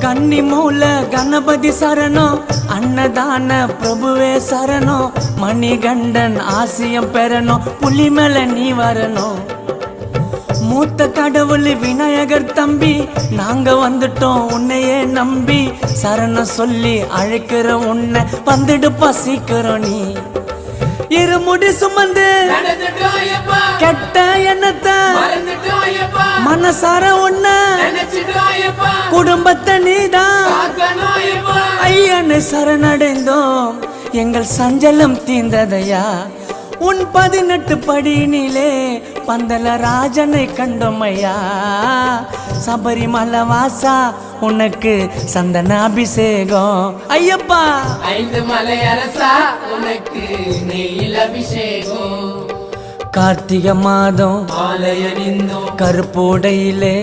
கன்னி மூல கணபதி சரணம், அன்னதான பிரபுவே சரணம், மணிகண்டன் ஆசியம் பெறணும், புலி மேல நீ வரணும். மூத்த கடவுள் விநாயகர் தம்பி, நாங்க வந்துட்டோம் உன்னையே நம்பி, சரணம் சொல்லி அழைக்கிற உன்னை வந்துடுப்பா சீக்கிரம் நீ. இருமுடி சுமந்து கெட்ட எண்ணத்தை மனசார உன்ன குடும்பத்தை நீதான் ஐயனை சரணடைந்தோம், எங்கள் சஞ்சலம் தீர்ந்ததையா. உன் 18 படியினிலே பந்தல ராஜனை கண்டோமையா. சபரிமலை வாசா உனக்கு சந்தனாபிஷேகம் ஐயப்பா. 5 மலை அரசா உனக்கு நெய்யில் அபிஷேகம். கார்த்திகை மாதம் ஆலய நின்றோம் கருப்போடையிலே